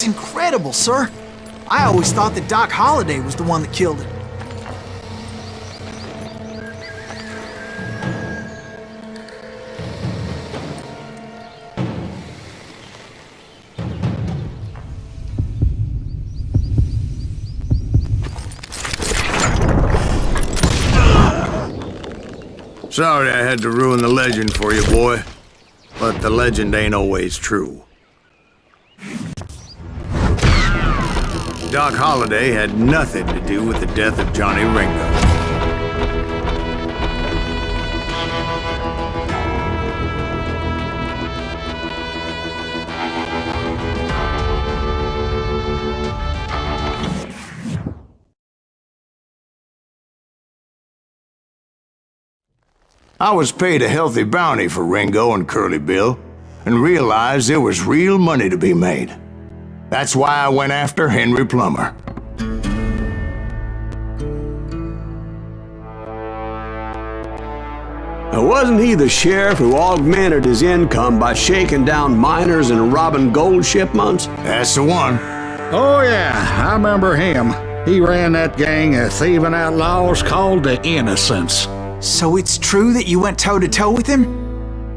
That's incredible, sir. I always thought that Doc Holliday was the one that killed him. Sorry I had to ruin the legend for you, boy. But the legend ain't always true. Doc Holliday had nothing to do with the death of Johnny Ringo. I was paid a healthy bounty for Ringo and Curly Bill, and realized there was real money to be made. That's why I went after Henry Plummer. Now, wasn't he the sheriff who augmented his income by shaking down miners and robbing gold shipments? That's the one. Oh yeah, I remember him. He ran that gang of thieving outlaws called the Innocents. So it's true that you went toe-to-toe with him?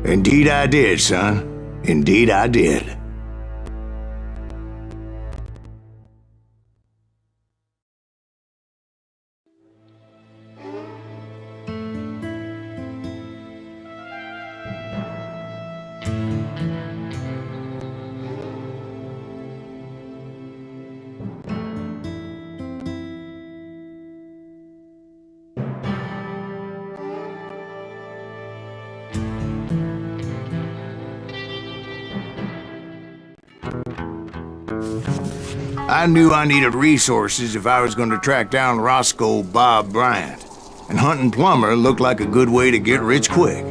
Indeed I did, son. Indeed I did. I knew I needed resources if I was going to track down Roscoe Bob Bryant, and hunting Plummer looked like a good way to get rich quick.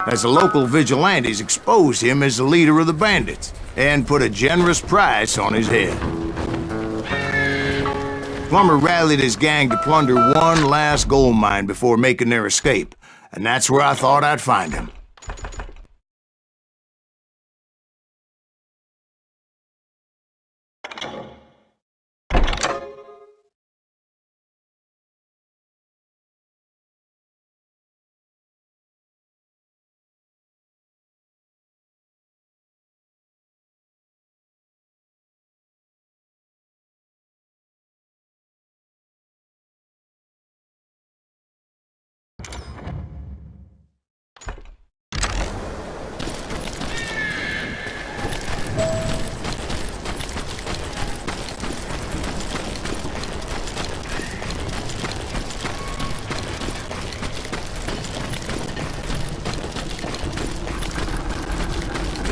As the local vigilantes exposed him as the leader of the bandits, and put a generous price on his head. Plummer rallied his gang to plunder one last gold mine before making their escape, and that's where I thought I'd find him.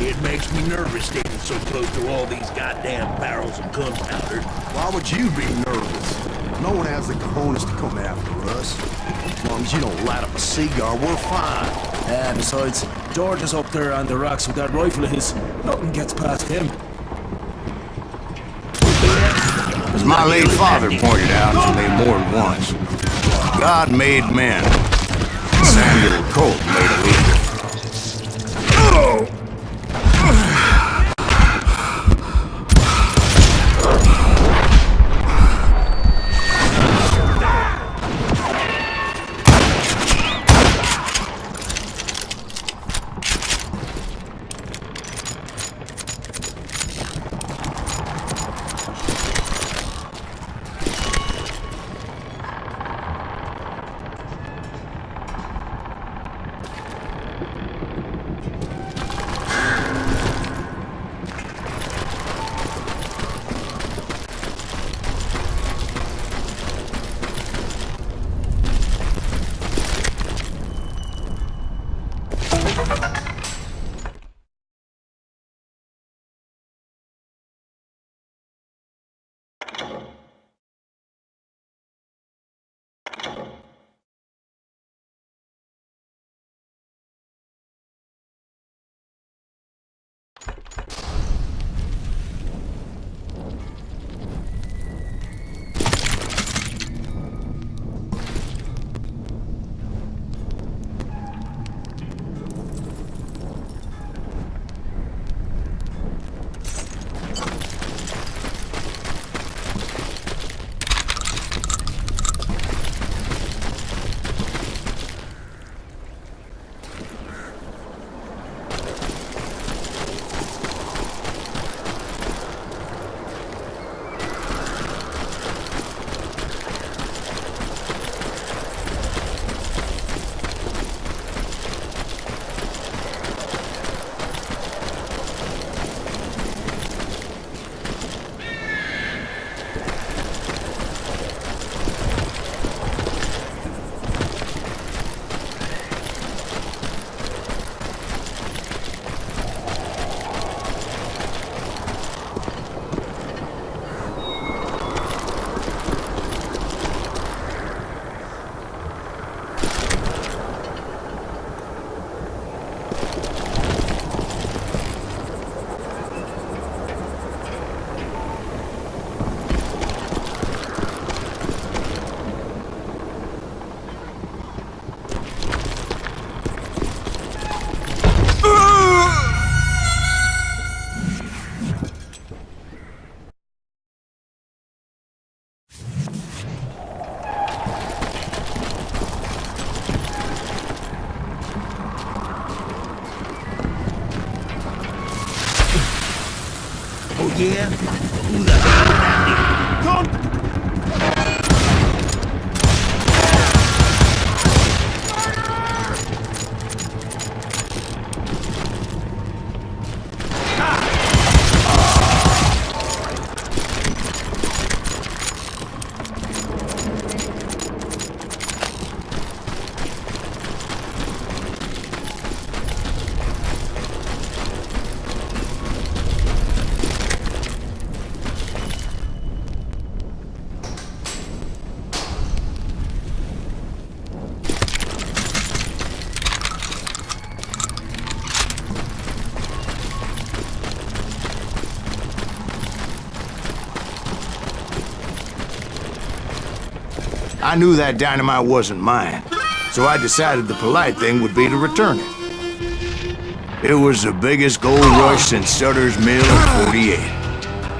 It makes me nervous standing so close to all these goddamn barrels of gunpowder. Why would you be nervous? No one has the cojones to come after us. As long as you don't light up a cigar, we're fine. Besides, George is up there on the rocks with that rifle of his. Nothing gets past him. As my late father pointed out to me more than once, God made men. Samuel Colt made a leader. Yeah? Who the hell would that be? I knew that dynamite wasn't mine, so I decided the polite thing would be to return it. It was the biggest gold rush since Sutter's Mill in '48.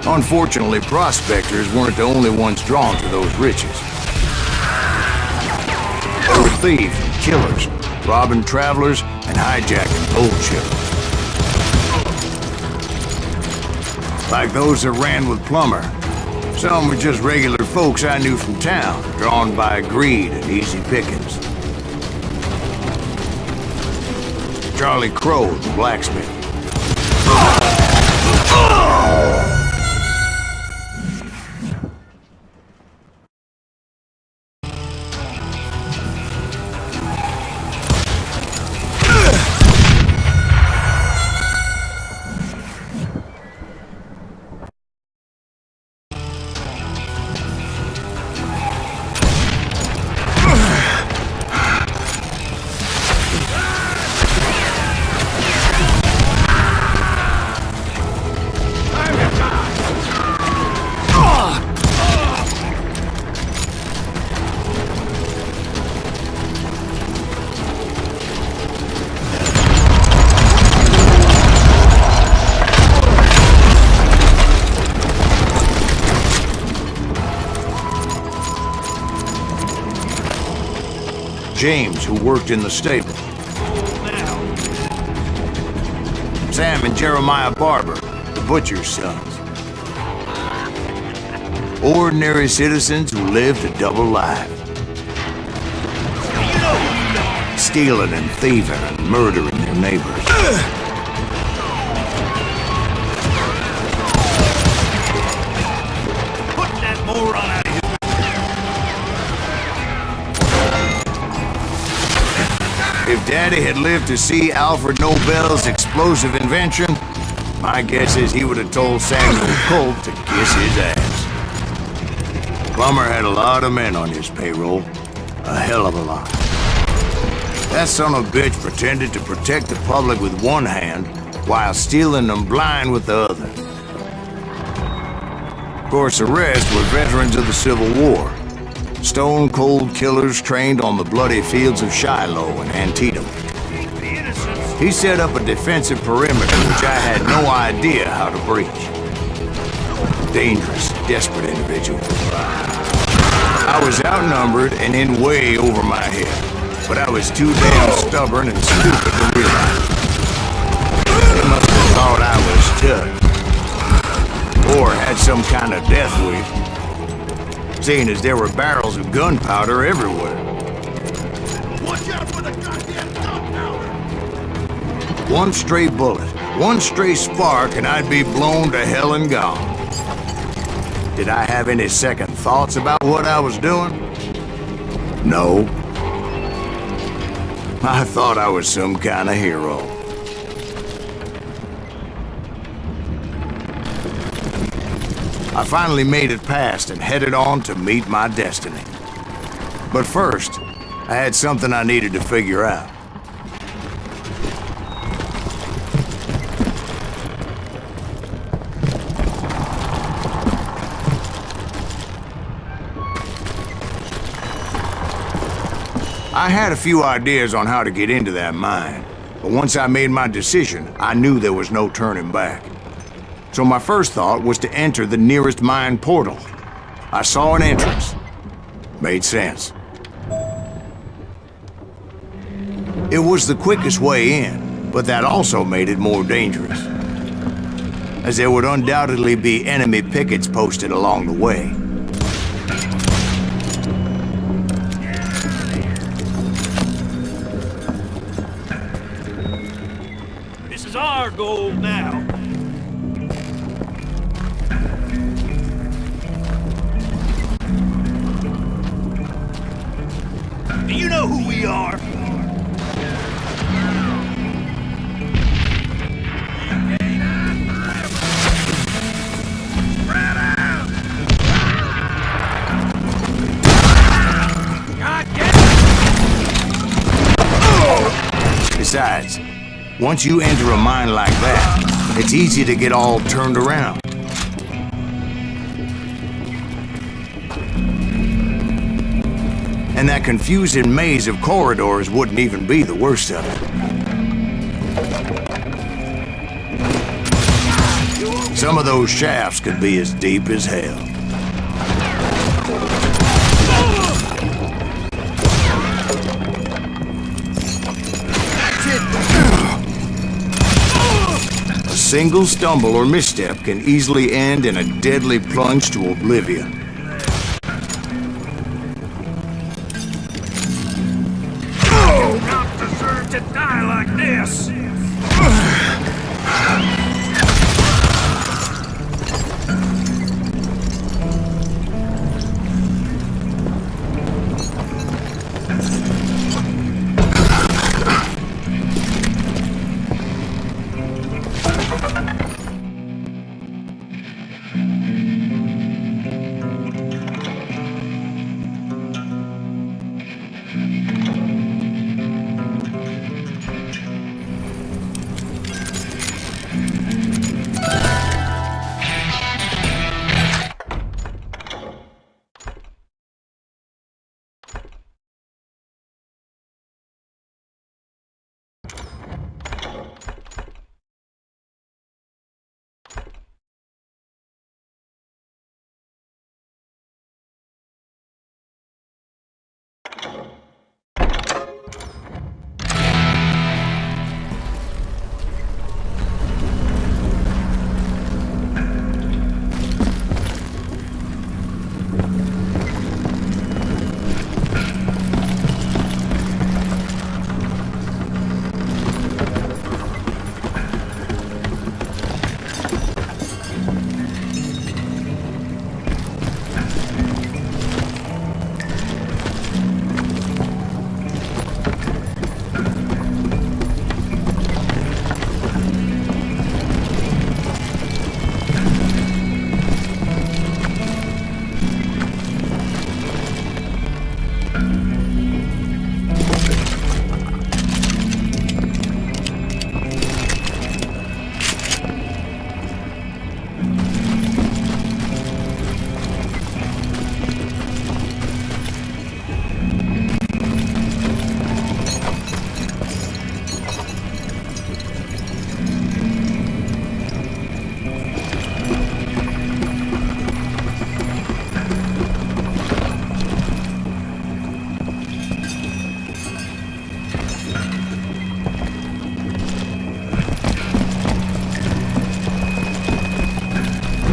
Unfortunately, prospectors weren't the only ones drawn to those riches. There were thieves and killers, robbing travelers and hijacking gold ships. Like those that ran with Plummer. Some were just regular folks I knew from town, drawn by greed and easy pickings. Charlie Crow, the blacksmith. James, who worked in the stable. Sam and Jeremiah Barber, the butcher's sons. Ordinary citizens who lived a double life. Stealing and thieving and murdering their neighbors. Put that moron out of here. If Daddy had lived to see Alfred Nobel's explosive invention, my guess is he would have told Samuel Colt to kiss his ass. Plummer had a lot of men on his payroll. A hell of a lot. That son of a bitch pretended to protect the public with one hand while stealing them blind with the other. Of course, the rest were veterans of the Civil War. Stone-cold killers trained on the bloody fields of Shiloh and Antietam. He set up a defensive perimeter which I had no idea how to breach. Dangerous, desperate individual. I was outnumbered and in way over my head, but I was too damn stubborn and stupid to realize. They must have thought I was tough. Or had some kind of death wish. Seeing as there were barrels of gunpowder everywhere. Watch out for the goddamn gunpowder! One stray bullet, one stray spark, and I'd be blown to hell and gone. Did I have any second thoughts about what I was doing? No. I thought I was some kind of hero. I finally made it past and headed on to meet my destiny. But first, I had something I needed to figure out. I had a few ideas on how to get into that mine, but once I made my decision, I knew there was no turning back. So my first thought was to enter the nearest mine portal. I saw an entrance. Made sense. It was the quickest way in, but that also made it more dangerous. as there would undoubtedly be enemy pickets posted along the way. This is our goal now. Do you know who we are? Besides, once you enter a mine like that, it's easy to get all turned around. And that confusing maze of corridors wouldn't even be the worst of it. Some of those shafts could be as deep as hell. A single stumble or misstep can easily end in a deadly plunge to oblivion. To die like this!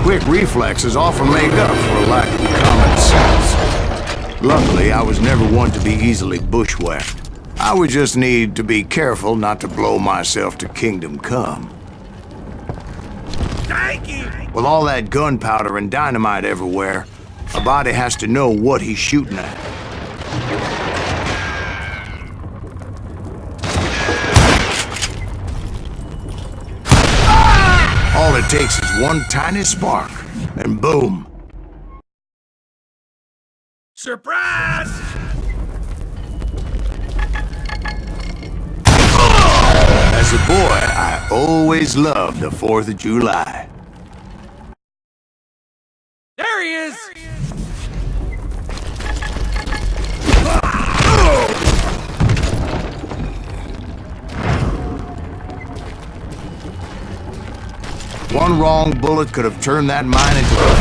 Quick reflexes often make up for a lack of common sense. Luckily, I was never one to be easily bushwhacked. I would just need to be careful not to blow myself to kingdom come. Thank you! With all that gunpowder and dynamite everywhere, a body has to know what he's shooting at. All it takes is one tiny spark, and boom. Surprise! As a boy, I always loved the 4th of July. There he is! One wrong bullet could have turned that mine into a